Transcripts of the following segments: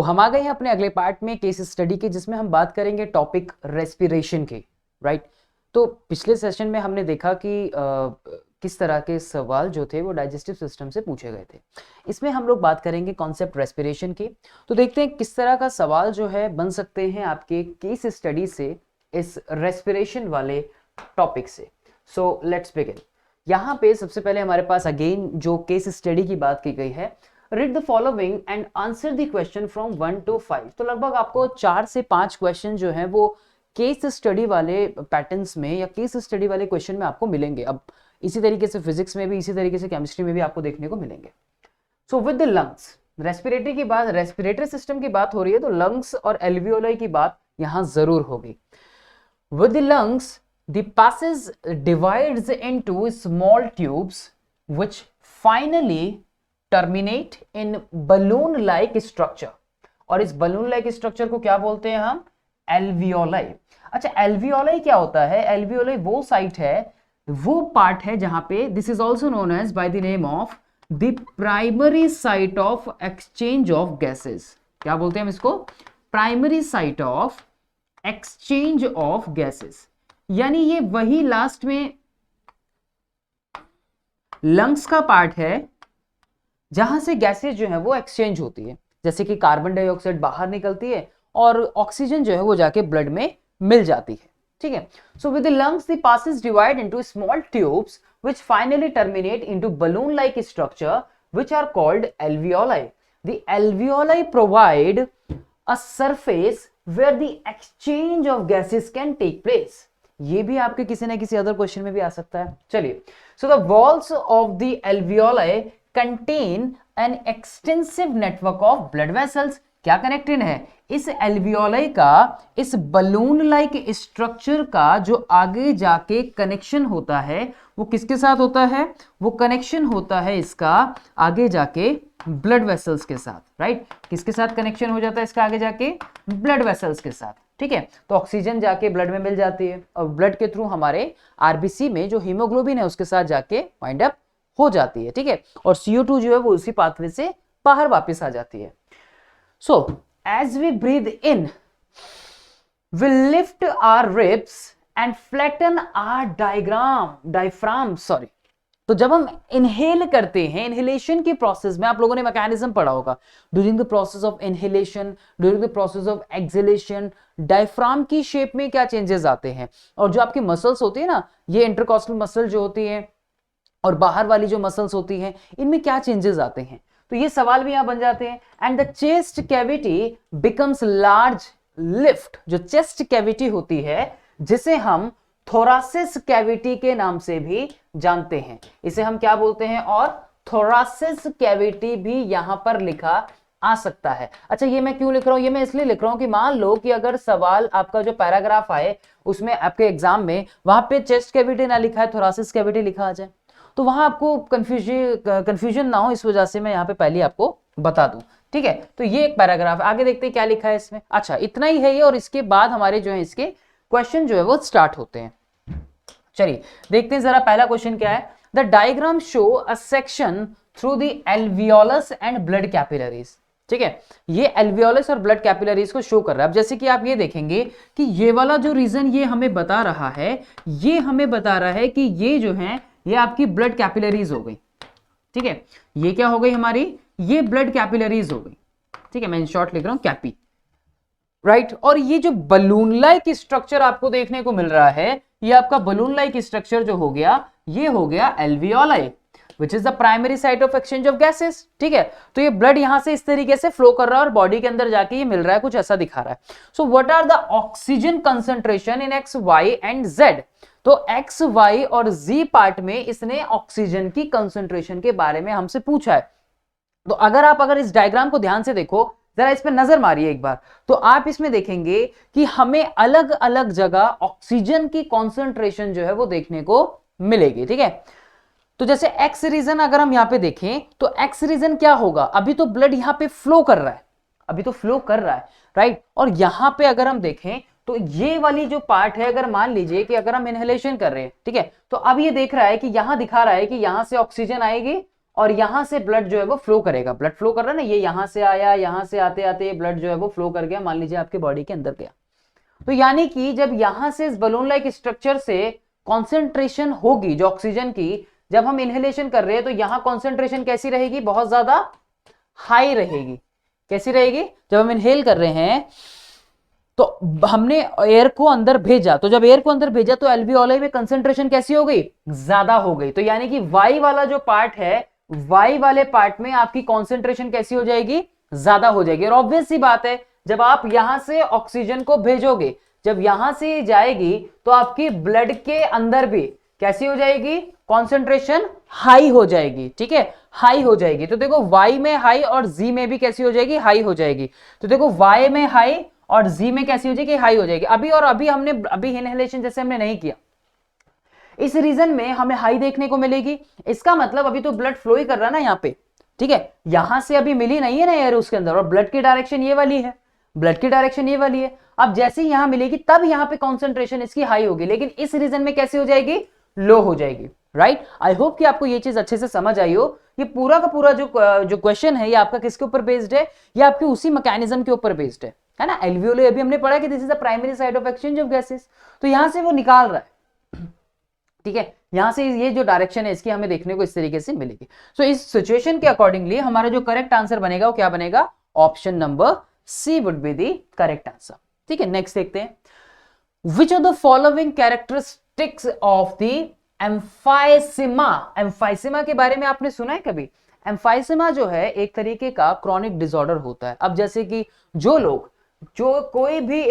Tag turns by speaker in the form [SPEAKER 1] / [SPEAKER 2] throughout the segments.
[SPEAKER 1] हम आ गए हैं अपने अगले पार्ट में केस स्टडी के, जिसमें हम बात करेंगे टॉपिक रेस्पिरेशन के। राइट। तो पिछले सेशन में हमने देखा कि किस तरह के सवाल जो थे वो डाइजेस्टिव सिस्टम से पूछे गए थे। इसमें हम लोग बात करेंगे कॉन्सेप्ट रेस्पिरेशन की। तो देखते हैं किस तरह का सवाल जो है बन सकते हैं आपके केस स्टडी से इस रेस्पिरेशन वाले टॉपिक से। So let's begin. यहाँ पे सबसे पहले हमारे पास अगेन जो केस स्टडी की बात की गई है, read the following and answer the question from 1 to 5। तो लगभग आपको 4 से 5 क्वेश्चन जो है वो केस स्टडी वाले पैटर्न्स में या केस स्टडी वाले क्वेश्चन में आपको मिलेंगे। अब इसी तरीके से फिजिक्स में भी, इसी तरीके से केमिस्ट्री में भी आपको देखने को मिलेंगे। सो विद द लंग्स, रेस्पिरेटरी की बात, रेस्पिरेटरी सिस्टम की बात हो रही है तो लंग्स और एल्वियोलाई की बात यहां जरूर होगी। With the lungs the passes divides into small tubes which finally terminate in balloon like structure। और इस balloon like structure को क्या बोलते हैं हम? alveoli। अच्छा, alveoli क्या होता है? alveoli वो साइट है, वो पार्ट है जहां पे this is also known as by the name of the primary site of exchange of gases। क्या बोलते हैं हम इसको? primary site of exchange of gases। यानी ये वही लास्ट में लंग्स का पार्ट है जहां से गैसेस जो है वो एक्सचेंज होती है। जैसे कि कार्बन डाइऑक्साइड बाहर निकलती है और ऑक्सीजन जो है वो जाके ब्लड में मिल जाती है। ठीक है। So with the lungs the passes divide into small tubes which finally terminate into balloon like structure which are called alveoli। The alveoli provide a surface where the exchange of gases can take place. ये भी आपके किसी ना किसी other question में भी आ सकता है। चलिए, so the walls of the alveoli contain an extensive network of blood vessels. क्या कनेक्टेड है? इस alveoli का इस बलून लाइक स्ट्रक्चर का जो आगे जाके कनेक्शन होता है वो किसके साथ होता है? वो कनेक्शन होता है इसका आगे जाके ब्लड वेसल्स के साथ। राइट। किसके साथ कनेक्शन हो जाता है इसका आगे जाके? ब्लड वेसल्स के साथ। ठीक है। तो ऑक्सीजन जाके ब्लड में मिल जाती है और ब्लड के थ्रू हमारे आरबीसी में जो हीमोग्लोबिन है उसके साथ जाके वाइंड अप हो जाती है। ठीक है। और CO2 जो है वो उसी पाथवे से बाहर वापस आ जाती है। So as we breathe in we lift our ribs and flatten our diaphragm. तो जब हम इनहेल करते हैं, इनहेलेशन की प्रोसेस में आप लोगों ने मैकेनिज्म पढ़ा होगा। During the process of inhalation, during the process of exhalation, diaphragm की शेप में क्या चेंजेस आते हैं। और जो आपकी मसल्स होती है ना, ये इंटरकॉस्टल मसल जो होती है और बाहर वाली जो मसल्स होती हैं, इनमें क्या चेंजेस आते हैं। तो ये सवाल भी यहां बन जाते हैं। And the chest cavity becomes large lift. जो चेस्ट कैविटी होती है जिसे हम थोरासिस कैविटी के नाम से भी जानते हैं, इसे हम क्या बोलते हैं? और थोरासिस कैविटी भी यहां पर लिखा आ सकता है। अच्छा, ये मैं क्यों लिख रहा हूं? ये मैं इसलिए लिख रहा हूं कि मान लो कि अगर सवाल आपका जो पैराग्राफ आए उसमें आपके एग्जाम में वहां पे चेस्ट कैविटी ना लिखा है, थोरासिस कैविटी लिखा आ जाए, तो वहां आपको कंफ्यूजन ना हो, इस वजह से मैं यहाँ पे पहले आपको बता दूं। ठीक है। तो ये एक पैराग्राफ, आगे देखते हैं क्या लिखा है इसमें। अच्छा, इतना ही है ये, और इसके बाद हमारे जो है इसके क्वेश्चन जो है वो स्टार्ट होते हैं। चलिए देखते हैं जरा पहला क्वेश्चन क्या है। The diagram show a section through the alveolus and blood capillaries. ठीक है। ये एल्वियोलस और ब्लड कैपिलरीज को शो कर रहा है। अब जैसे कि आप ये देखेंगे कि ये वाला जो रीजन ये हमें बता रहा है, ये हमें बता रहा है कि ये जो है ये आपकी ब्लड कैपिलरीज हो गई। ठीक है। ये क्या हो गई हमारी? ये ब्लड कैपिलरीज हो गई। ठीक है। मैं इन शॉर्ट लिख रहा हूं कैपी। राइट। और ये जो बलून लाइक स्ट्रक्चर आपको देखने को मिल रहा है, ये आपका बलून लाइक स्ट्रक्चर जो हो गया, ये हो गया alveoli which is the primary site of exchange of gases। ठीक है। तो ये ब्लड यहां से इस तरीके से फ्लो कर रहा है और बॉडी के अंदर जाके ये मिल रहा है, कुछ ऐसा दिखा रहा है। So what are the oxygen concentration in x, y and z। तो x, y और z पार्ट में इसने ऑक्सीजन की कंसंट्रेशन के बारे में हमसे पूछा है। तो अगर इस डायग्राम को ध्यान से देखो, जरा इस पे नजर मारिए एक बार, तो आप इसमें देखेंगे कि हमें अलग अलग जगह ऑक्सीजन की कॉन्सेंट्रेशन जो है वो देखने को मिलेगी। ठीक है। तो जैसे एक्स रीजन अगर हम यहां पे देखें तो एक्स रीजन क्या होगा? अभी तो ब्लड यहां पे फ्लो कर रहा है, अभी तो फ्लो कर रहा है। राइट। और यहां पे अगर हम देखें तो ये वाली जो पार्ट है, अगर मान लीजिए कि अगर हम इनहेलेशन कर रहे हैं, ठीक है, तो अब ये देख रहा है कि यहां दिखा रहा है कि यहां से ऑक्सीजन आएगी और यहां से ब्लड जो है वो फ्लो करेगा, ब्लड फ्लो कर रहा है ना, ये यहां से आया, यहां से आते आते ये ब्लड जो है वो फ्लो कर गया, मान लीजिए आपके बॉडी के अंदर गया। तो यानी कि जब यहां से इस बलून लाइक स्ट्रक्चर से कॉन्सेंट्रेशन होगी जो ऑक्सीजन की, जब हम इनहेलेशन कर रहे हैं तो यहां कॉन्सेंट्रेशन कैसी रहेगी, बहुत ज्यादा हाई रहेगी। कैसी रहेगी, जब हम इनहेल कर रहे हैं तो हमने एयर को अंदर भेजा, तो जब एयर को अंदर भेजा तो एल्वियोलाई में कंसंट्रेशन कैसी हो गई, ज्यादा हो गई। तो यानी कि वाई वाला जो पार्ट है, वाई वाले पार्ट में आपकी कंसंट्रेशन कैसी हो जाएगी, ज्यादा हो जाएगी। और ऑब्वियस सी बात है, जब आप यहां से ऑक्सीजन को भेजोगे, जब यहां से जाएगी तो आपकी ब्लड के अंदर भी कैसी हो जाएगी, कॉन्सेंट्रेशन हाई हो जाएगी। ठीक है, हाई हो जाएगी। तो देखो वाई में हाई और जी में भी कैसी हो जाएगी, हाई हो जाएगी। तो देखो वाई में हाई और जी में कैसी हो जाएगी, हाई हो जाएगी। अभी हमने इनहेलेशन जैसे हमने नहीं किया, इस रीजन में हमें हाई देखने को मिलेगी। इसका मतलब अभी तो ब्लड फ्लो ही कर रहा है ना यहाँ पे, ठीक है, यहां से अभी मिली नहीं है ना एयर उसके अंदर, और ब्लड की डायरेक्शन ये वाली है, ब्लड की डायरेक्शन ये वाली है। अब जैसे ही यहां मिलेगी तब यहां पे कॉन्सेंट्रेशन इसकी हाई होगी, लेकिन इस रीजन में कैसी हो जाएगी, लो हो जाएगी। राइट, आई होप कि आपको ये चीज अच्छे से समझ आई हो। ये पूरा का पूरा जो क्वेश्चन है ये आपका किसके ऊपर बेस्ड है, ये आपके उसी मैकेनिज्म के ऊपर बेस्ड है ना। एल्वियोलाई अभी हमने पढ़ा कि this is the primary site of exchange of gases, तो यहां से वो निकाल रहा है। ठीक है, यहां से ये जो डायरेक्शन है इसकी हमें देखने को इस तरीके से मिलेगी। सो इस सिचुएशन के अकॉर्डिंगली हमारा जो करेक्ट आंसर बनेगा वो क्या बनेगा, option number C would be the correct answer. ठीक है, नेक्स्ट देखते हैं, which of the following characteristics of the emphysema. Emphysema के बारे में आपने सुना है कभी? एम्फाइसीमा जो है एक तरीके का क्रॉनिक डिसऑर्डर होता है। अब जैसे कि जो कोई भी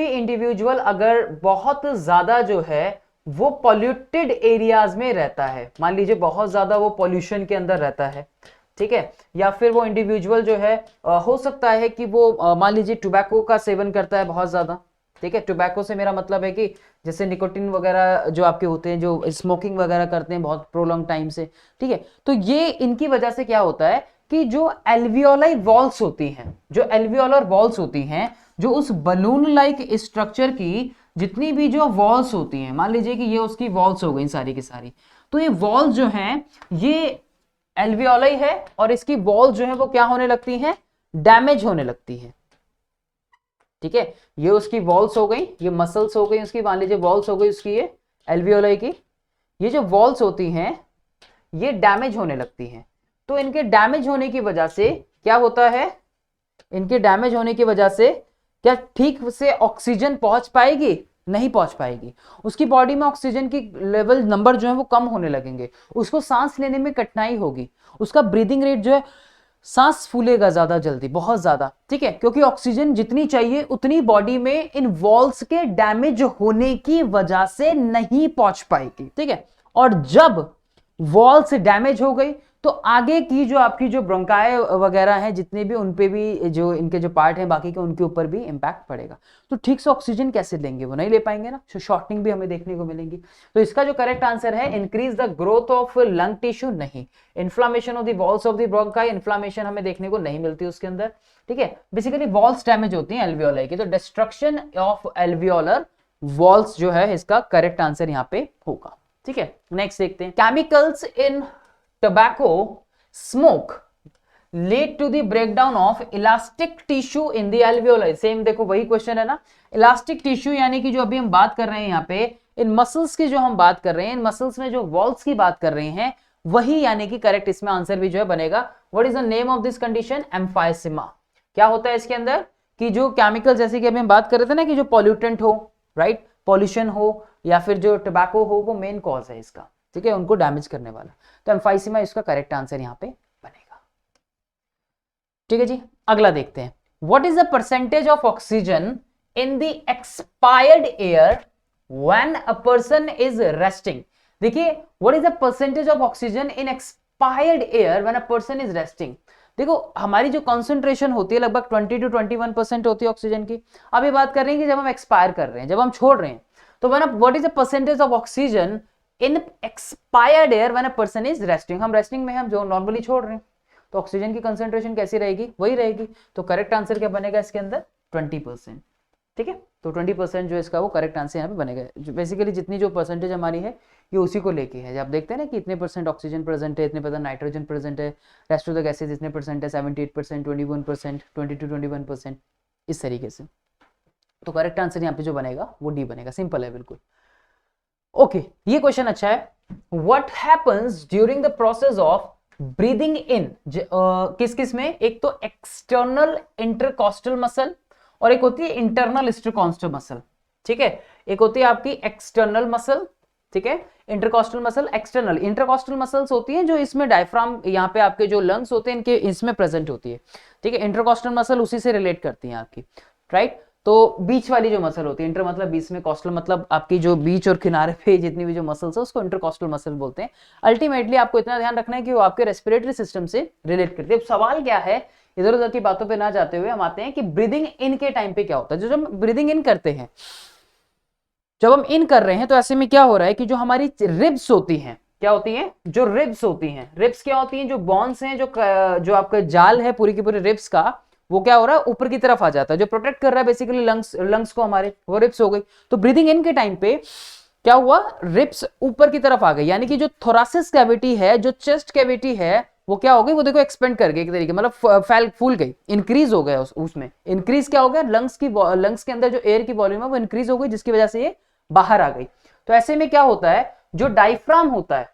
[SPEAKER 1] इंडिविजुअल अगर बहुत ज्यादा जो है वो पॉल्यूटेड एरियाज में रहता है, मान लीजिए बहुत ज्यादा वो पॉल्यूशन के अंदर रहता है, ठीक है, या फिर वो इंडिविजुअल जो है हो सकता है कि वो मान लीजिए टोबैको का सेवन करता है बहुत ज्यादा। ठीक है, टोबैको से मेरा मतलब है कि जैसे निकोटिन वगैरह जो आपके होते हैं, जो स्मोकिंग वगैरह करते हैं बहुत प्रोलॉन्ग टाइम से। ठीक है, तो ये इनकी वजह से क्या होता है कि जो एल्वियोलाई वॉल्स होती हैं, जो एल्वियोलर वॉल्स होती हैं, जो उस बलून लाइक स्ट्रक्चर की जितनी भी जो वॉल्स होती हैं, मान लीजिए कि ये उसकी वॉल्स हो गई सारी की सारी, तो ये वॉल्स जो हैं ये एल्वियोलाई है और इसकी वॉल्स जो है वो क्या होने लगती हैं, डैमेज होने लगती है। ठीक है, ये उसकी वॉल्स हो गई, ये मसल्स हो गई उसकी, मान लीजिए वॉल्स हो गई उसकी, ये एल्वियोलाई की, ये जो वॉल्स होती हैं ये डैमेज होने लगती हैं। तो इनके डैमेज होने की वजह से क्या होता है, इनके डैमेज होने की वजह से क्या ठीक से ऑक्सीजन पहुंच पाएगी, नहीं पहुंच पाएगी। उसकी बॉडी में ऑक्सीजन की लेवल नंबर जो है वो कम होने लगेंगे, उसको सांस लेने में कठिनाई होगी, उसका ब्रीदिंग रेट जो है, सांस फूलेगा ज्यादा जल्दी, बहुत ज्यादा। ठीक है, क्योंकि ऑक्सीजन जितनी चाहिए उतनी बॉडी में इन वॉल्स के डैमेज होने की वजह से नहीं पहुंच पाएगी। ठीक है, और जब वॉल्स डैमेज हो गई तो आगे की जो आपकी जो ब्रोंकाई वगैरह हैं जितने भी, उन पे भी जो इनके जो पार्ट हैं बाकी के, उनके ऊपर भी इंपैक्ट पड़ेगा। तो ठीक से ऑक्सीजन कैसे लेंगे, वो नहीं ले पाएंगे ना, तो शॉर्टनिंग भी हमें देखने को मिलेंगी। तो इसका जो करेक्ट आंसर है, increase the growth of lung tissue, नहीं। Inflammation of the walls of the bronchi, inflammation हमें देखने को नहीं मिलती उसके अंदर। ठीक है, बेसिकली वॉल्स डैमेज होती हैं एल्वियोलाई की, तो डिस्ट्रक्शन ऑफ एल्वियोलर वॉल्स जो है इसका करेक्ट आंसर यहाँ पे होगा। ठीक है, नेक्स्ट देखते हैं, chemicals in tobacco smoke lead to the breakdown of elastic tissue in the alveoli। Same देखो वही क्वेश्चन है ना, इलास्टिक टिश्यू यानी कि जो अभी हम बात कर रहे हैं यहाँ पे, इन मसल्स की जो हम बात कर रहे हैं, इन मसल्स में जो वॉल्स की बात कर रहे हैं वही, यानी कि करेक्ट इसमें आंसर भी जो है बनेगा। What is the name of this condition, emphysema. क्या होता है इसके अंदर कि जो केमिकल, जैसे कि अभी हम बात कर रहे थे ना कि जो पॉल्यूटेंट हो, राइट, पॉल्यूशन हो या फिर जो टोबैको हो, वो मेन कॉज है इसका। ठीक है, उनको डैमेज करने वाला, तो एम्फाइसीमा इसका करेक्ट आंसर यहां पे बनेगा। ठीक है जी, अगला देखते हैं, what is the percentage of oxygen in the expired air when a person is resting. देखिए, what is the percentage of oxygen in expired air when a person is resting. देखो हमारी जो कॉन्सेंट्रेशन होती है लगभग 20 to 21% होती है oxygen की। अब ये बात कर रहे हैं कि जब हम एक्सपायर कर रहे हैं, जब हम छोड़ रहे हैं, तो what is the percentage of oxygen in expired air when a person is resting. हम रेस्टिंग में हम जो नॉर्मली छोड़ रहे हैं, तो ऑक्सीजन की कंसेंट्रेशन कैसी रहेगी, वही रहेगी। तो करेक्ट आंसर क्या बनेगा इसके अंदर, 20%। ठीक है, तो 20% जो इसका वो करेक्ट आंसर यहाँ पे बनेगा। जो बेसिकली जितनी जो परसेंटेज हमारी है ये उसी को लेके है। जब आप देखते हैं ना कि इतने परसेंट ऑक्सीजन प्रेजेंट है, इतने परसेंट नाइट्रोजन प्रेजेंट है, रेस्ट ऑफ द गैसेज इतने परसेंट है, 78%, 21%, 22-21%, इस तरीके से। तो करेक्ट आंसर यहाँ पे जो बनेगा वो डी बनेगा। सिंपल है बिल्कुल। ओके, ये क्वेश्चन अच्छा है। What happens during the process of breathing in, किस किस में? एक तो एक्सटर्नल इंटरकॉस्टल मसल और एक होती है इंटरनल इंटरकॉस्टल मसल। ठीक है, एक होती है आपकी एक्सटर्नल मसल, ठीक है, intercostal muscle, external. Intercostal muscles होती हैं जो इसमें डायफ्राम, यहाँ पे आपके जो लंग्स होते हैं इनके इसमें प्रेजेंट होती है। ठीक है, इंटरकॉस्टल मसल उसी से रिलेट करती हैं आपकी, राइट। तो बीच वाली जो मसल होती है, इंटर मतलब बीच में, कॉस्टल मतलब आपकी जो बीच और किनारे पे जितनी भी जो मसल्स है उसको इंटरकॉस्टल मसल बोलते हैं। अल्टीमेटली आपको इतना ध्यान रखना है कि वो आपके रेस्पिरेटरी सिस्टम से रिलेट करती है। अब सवाल क्या है, इधर उधर की बातों पे ना जाते हुए हम आते हैं कि ब्रीदिंग इन के टाइम पे क्या होता है। जो जब ब्रीदिंग इन करते हैं, जब हम इन कर रहे हैं तो ऐसे में क्या हो रहा है कि जो हमारी रिब्स होती हैं, क्या होती हैं? जो रिब्स होती हैं, रिब्स क्या होती हैं? जो बोन्स हैं, जो आपका जाल है पूरी की पूरी रिब्स का, वो क्या हो रहा है? ऊपर की तरफ आ जाता है। जो प्रोटेक्ट कर रहा है बेसिकली लंग्स को हमारे, वो रिब्स हो गई। तो ब्रीदिंग इन के टाइम पे क्या हुआ? रिब्स ऊपर की तरफ आ गई, यानी कि जो थोरासिस कैविटी है, जो चेस्ट कैविटी है, वो क्या हो गई? वो देखो एक्सपेंड कर गई एक तरीके, मतलब फूल गई, इंक्रीज हो गया उसमें। इंक्रीज क्या हो गया? लंग्स के अंदर जो एयर की वॉल्यूम है वो इंक्रीज हो गई, जिसकी वजह से ये बाहर आ गई। तो ऐसे में क्या होता है? जो डायफ्राम होता है,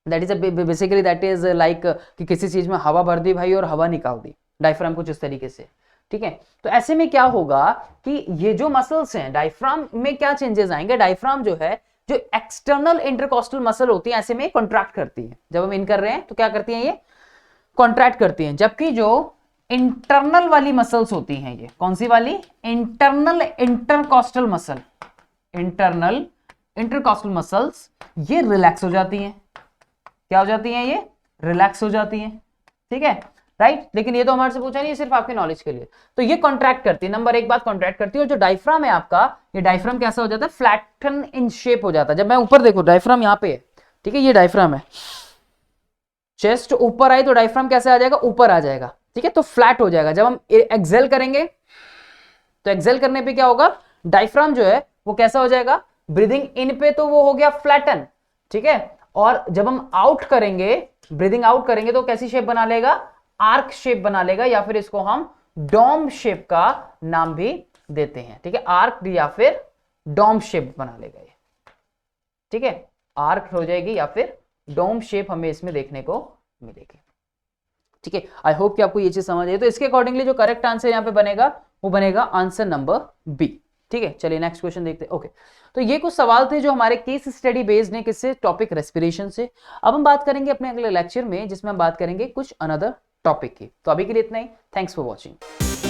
[SPEAKER 1] that is basically that is like कि किसी चीज में हवा भर दी भाई और हवा निकाल दी, डायफ्राम कुछ इस तरीके से। ठीक है, तो ऐसे में क्या होगा कि ये जो मसल्स हैं, डायफ्राम में क्या चेंजेस आएंगे? डायफ्राम जो है, जो एक्सटर्नल इंटरकॉस्टल मसल होती है, ऐसे में कॉन्ट्रैक्ट करती है। जब हम इन कर रहे हैं तो क्या करती हैं? ये कॉन्ट्रैक्ट करती हैं। जबकि जो इंटरनल वाली मसल्स होती हैं, ये कौन सी वाली? Internal intercostal muscle, internal intercostal muscles, ये रिलैक्स हो जाती हैं। क्या हो जाती हैं? ये रिलैक्स हो जाती हैं। ठीक है, राइट। लेकिन ये तो हमारे से पूछा नहीं, ये सिर्फ आपके नॉलेज के लिए। तो ये कॉन्ट्रैक्ट करती है, नंबर एक बात कॉन्ट्रैक्ट करती है। और जो डायफ्राम है आपका, ये डायफ्राम कैसा हो जाता है? फ्लैटन इन शेप हो जाता है। जब मैं ऊपर देखो, डायफ्राम यहाँ पे है, ठीक है, ये डायफ्राम है, चेस्ट ऊपर आई तो डायफ्राम कैसे आ जाएगा? ऊपर आ जाएगा। ठीक है, तो फ्लैट हो जाएगा। जब हम एक्सेल करेंगे तो एक्सेल करने पे क्या होगा? डायफ्राम जो है वो कैसा हो जाएगा? ब्रीदिंग इन पे तो वो हो गया फ्लैटन, ठीक है, और जब हम आउट करेंगे, ब्रीदिंग आउट करेंगे तो कैसी शेप बना लेगा? आर्क शेप बना लेगा, या फिर इसको हम डोम शेप का नाम भी देते हैं। ठीक है, आर्क या फिर डोम शेप बना लेगा ये। ठीक है, आर्क हो जाएगी या फिर डोम शेप हमें इसमें देखने को मिलेगी। ठीक है, आई होप कि आपको ये चीज समझ आई। तो इसके अकॉर्डिंगली जो करेक्ट आंसर यहां पे बनेगा वो बनेगा आंसर नंबर बी। ठीक है, चलिए नेक्स्ट क्वेश्चन देखते हैं। ओके, तो ये कुछ सवाल थे जो हमारे केस स्टडी बेस्ड ने, किससे? टॉपिक रेस्पिरेशन से। अब हम बात करेंगे अपने अगले लेक्चर में, जिसमें हम बात करेंगे कुछ अनदर टॉपिक की। तो अभी के लिए इतना ही। Thanks for watching.